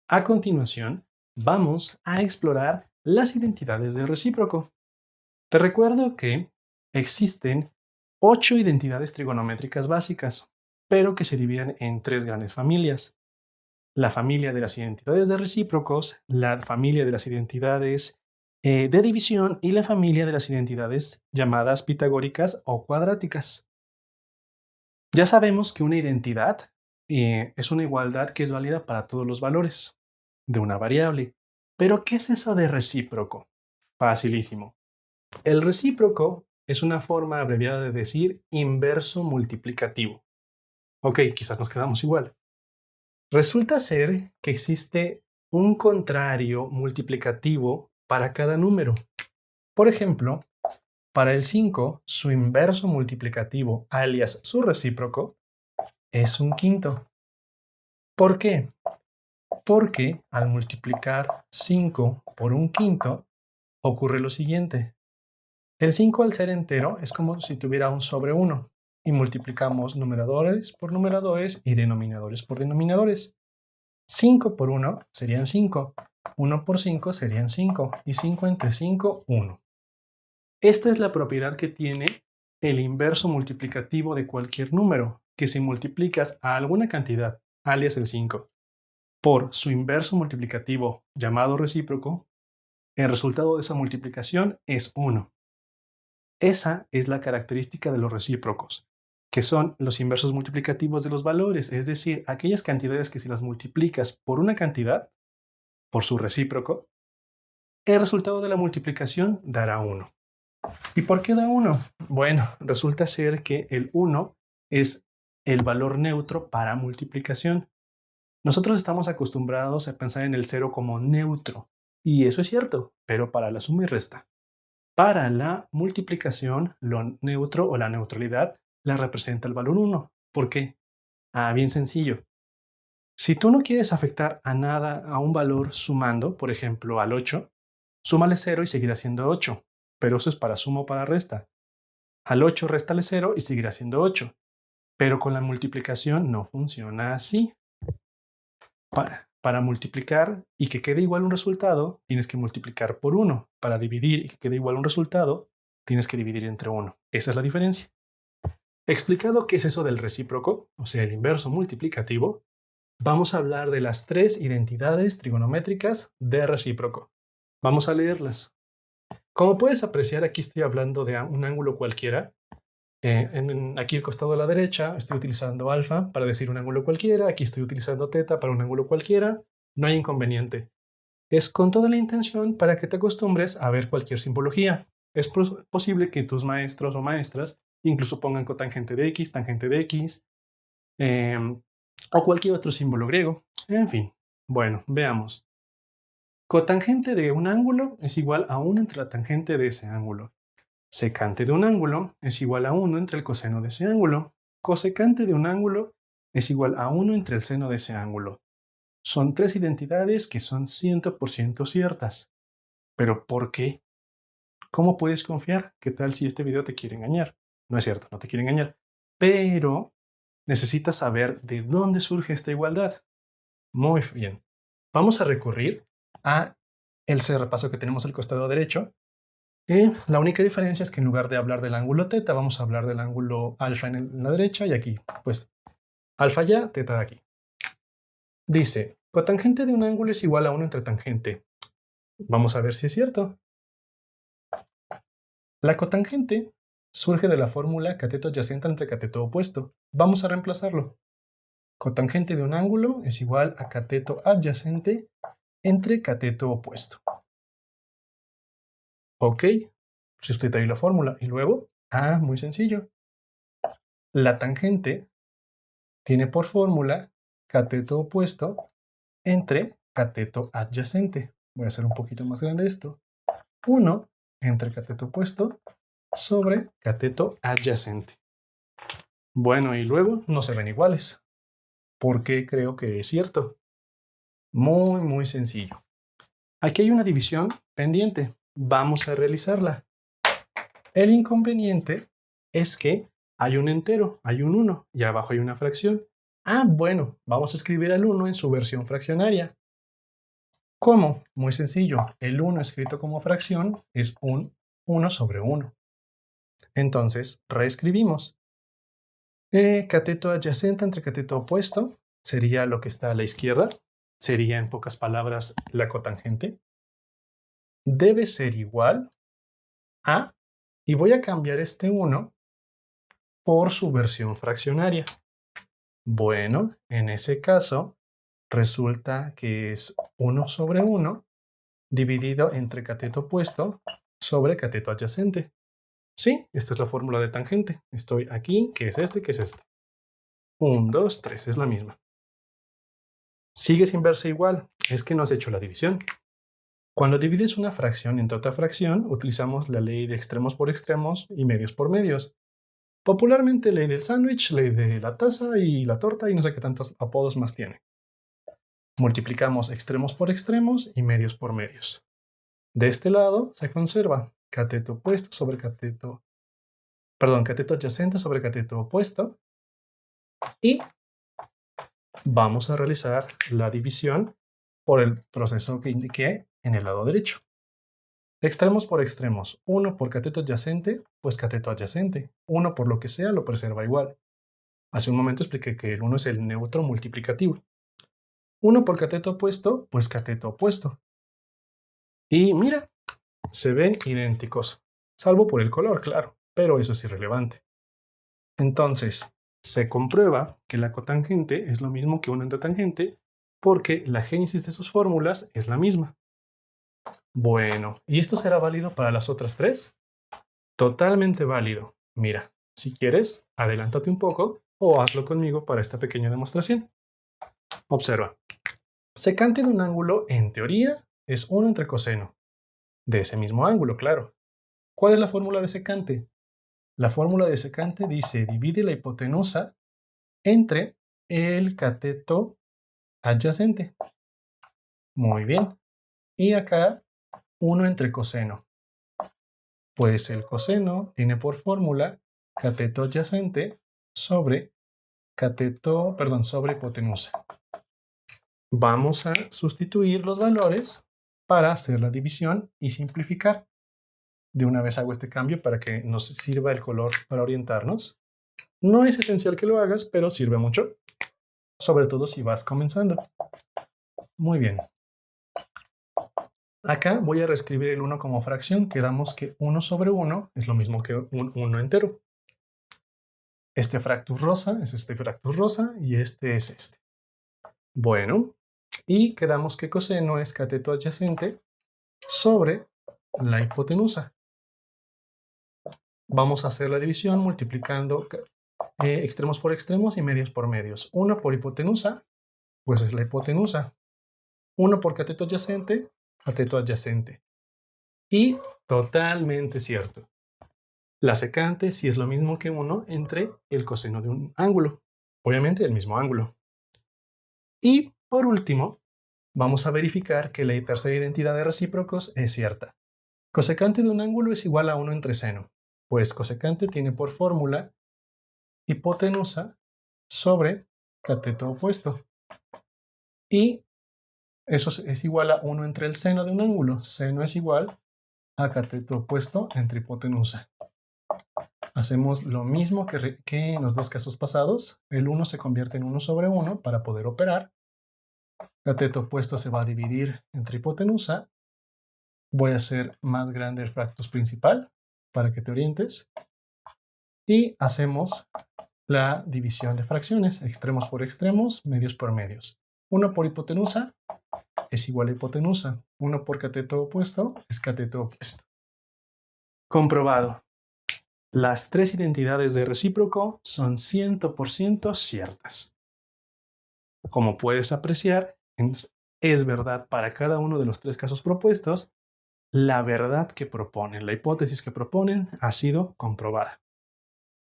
A continuación, vamos a explorar las identidades de recíproco. Te recuerdo que existen 8 identidades trigonométricas básicas, pero que se dividen en 3 grandes familias. La familia de las identidades de recíprocos, la familia de las identidades de división y la familia de las identidades llamadas pitagóricas o cuadráticas. Ya sabemos que una identidad es una igualdad que es válida para todos los valores de una variable. Pero, ¿qué es eso de recíproco? Facilísimo. El recíproco es una forma abreviada de decir inverso multiplicativo. Ok, quizás nos quedamos igual. Resulta ser que existe un contrario multiplicativo para cada número. Por ejemplo, para el 5, su inverso multiplicativo, alias su recíproco, es un quinto. ¿Por qué? Porque al multiplicar 5 por un quinto, ocurre lo siguiente. El 5 al ser entero es como si tuviera un sobre 1 y multiplicamos numeradores por numeradores y denominadores por denominadores. 5 por 1 serían 5, 1 por 5 serían 5 y 5 entre 5, 1. Esta es la propiedad que tiene el inverso multiplicativo de cualquier número, que si multiplicas a alguna cantidad, alias el 5, por su inverso multiplicativo llamado recíproco, el resultado de esa multiplicación es 1. Esa es la característica de los recíprocos, que son los inversos multiplicativos de los valores, es decir, aquellas cantidades que si las multiplicas por una cantidad, por su recíproco, el resultado de la multiplicación dará 1. ¿Y por qué da 1? Bueno, resulta ser que el 1 es el valor neutro para multiplicación. Nosotros estamos acostumbrados a pensar en el 0 como neutro, y eso es cierto, pero para la suma y resta. Para la multiplicación, lo neutro o la neutralidad la representa el valor 1. ¿Por qué? Bien sencillo. Si tú no quieres afectar a nada a un valor sumando, por ejemplo, al 8, súmale 0 y seguirá siendo 8, pero eso es para suma o para resta. Al 8 réstale 0 y seguirá siendo 8, pero con la multiplicación no funciona así. Para multiplicar y que quede igual un resultado, tienes que multiplicar por 1. Para dividir y que quede igual un resultado, tienes que dividir entre 1. Esa es la diferencia. Explicado qué es eso del recíproco, o sea, el inverso multiplicativo, vamos a hablar de las 3 identidades trigonométricas de recíproco. Vamos a leerlas. Como puedes apreciar, aquí estoy hablando de un ángulo cualquiera. Aquí al costado de la derecha estoy utilizando alfa para decir un ángulo cualquiera. Aquí estoy utilizando teta para un ángulo cualquiera. No hay inconveniente. Es con toda la intención para que te acostumbres a ver cualquier simbología. Es posible que tus maestros o maestras incluso pongan cotangente de x, tangente de x, o cualquier otro símbolo griego. En fin, bueno, veamos. Cotangente de un ángulo es igual a 1 entre la tangente de ese ángulo. Secante de un ángulo es igual a 1 entre el coseno de ese ángulo. Cosecante de un ángulo es igual a 1 entre el seno de ese ángulo. Son 3 identidades que son 100% ciertas. ¿Pero por qué? ¿Cómo puedes confiar? ¿Qué tal si este video te quiere engañar? No es cierto, no te quiere engañar. Pero necesitas saber de dónde surge esta igualdad. Muy bien. Vamos a recurrir a el repaso que tenemos al costado derecho. La única diferencia es que en lugar de hablar del ángulo teta, vamos a hablar del ángulo alfa en la derecha y aquí, pues, alfa ya, teta de aquí. Dice, cotangente de un ángulo es igual a 1 entre tangente. Vamos a ver si es cierto. La cotangente surge de la fórmula cateto adyacente entre cateto opuesto. Vamos a reemplazarlo. Cotangente de un ángulo es igual a cateto adyacente entre cateto opuesto. Ok, sustituye ahí la fórmula. Y luego, muy sencillo. La tangente tiene por fórmula cateto opuesto entre cateto adyacente. Voy a hacer un poquito más grande esto. 1 entre cateto opuesto sobre cateto adyacente. Bueno, y luego no se ven iguales. ¿Por qué creo que es cierto? Muy sencillo. Aquí hay una división pendiente. Vamos a realizarla. El inconveniente es que hay un entero, hay un 1 y abajo hay una fracción. Bueno, vamos a escribir al 1 en su versión fraccionaria. ¿Cómo? Muy sencillo. El 1 escrito como fracción es un 1 sobre 1. Entonces, reescribimos. Cateto adyacente entre cateto opuesto sería lo que está a la izquierda. Sería, en pocas palabras, la cotangente. Debe ser igual a, y voy a cambiar este 1 por su versión fraccionaria. Bueno, en ese caso, resulta que es 1 sobre 1 dividido entre cateto opuesto sobre cateto adyacente. Sí, esta es la fórmula de tangente. Estoy aquí, que es este, que es este. 1, 2, 3, es la misma. Sigue sin verse igual, es que no has hecho la división. Cuando divides una fracción entre otra fracción, utilizamos la ley de extremos por extremos y medios por medios. Popularmente ley del sándwich, ley de la taza y la torta y no sé qué tantos apodos más tiene. Multiplicamos extremos por extremos y medios por medios. De este lado se conserva cateto opuesto sobre cateto adyacente sobre cateto opuesto y vamos a realizar la división por el proceso que indiqué en el lado derecho. Extremos por extremos. 1 por cateto adyacente, pues cateto adyacente. 1 por lo que sea lo preserva igual. Hace un momento expliqué que el 1 es el neutro multiplicativo. 1 por cateto opuesto, pues cateto opuesto. Y mira, se ven idénticos, salvo por el color, claro, pero eso es irrelevante. Entonces, se comprueba que la cotangente es lo mismo que una antitangente porque la génesis de sus fórmulas es la misma. Bueno, ¿y esto será válido para las otras tres? Totalmente válido. Mira, si quieres, adelántate un poco o hazlo conmigo para esta pequeña demostración. Observa. Secante de un ángulo, en teoría, es 1 entre coseno. De ese mismo ángulo, claro. ¿Cuál es la fórmula de secante? La fórmula de secante dice divide la hipotenusa entre el cateto adyacente. Muy bien. Y acá 1 entre coseno. Pues el coseno tiene por fórmula cateto adyacente sobre sobre hipotenusa. Vamos a sustituir los valores para hacer la división y simplificar. De una vez hago este cambio para que nos sirva el color para orientarnos. No es esencial que lo hagas, pero sirve mucho, sobre todo si vas comenzando. Muy bien. Acá voy a reescribir el 1 como fracción. Quedamos que 1 sobre 1 es lo mismo que un 1 entero. Este fractus rosa es este fractus rosa y este es este. Bueno, y quedamos que coseno es cateto adyacente sobre la hipotenusa. Vamos a hacer la división multiplicando extremos por extremos y medios por medios. 1 por hipotenusa, pues es la hipotenusa. 1 por cateto adyacente. Y totalmente cierto. La secante sí es lo mismo que 1 entre el coseno de un ángulo. Obviamente el mismo ángulo. Y por último, vamos a verificar que la tercera identidad de recíprocos es cierta. Cosecante de un ángulo es igual a 1 entre seno, pues cosecante tiene por fórmula hipotenusa sobre cateto opuesto. Y eso es igual a 1 entre el seno de un ángulo. Seno es igual a cateto opuesto entre hipotenusa. Hacemos lo mismo que en los dos casos pasados. El 1 se convierte en 1 sobre 1 para poder operar. Cateto opuesto se va a dividir entre hipotenusa. Voy a hacer más grande el fractus principal para que te orientes. Y hacemos la división de fracciones, extremos por extremos, medios por medios. 1 por hipotenusa es igual a hipotenusa. 1 por cateto opuesto es cateto opuesto. Comprobado. Las tres identidades de recíproco son 100% ciertas. Como puedes apreciar, es verdad para cada uno de los tres casos propuestos. La verdad que proponen, la hipótesis que proponen ha sido comprobada.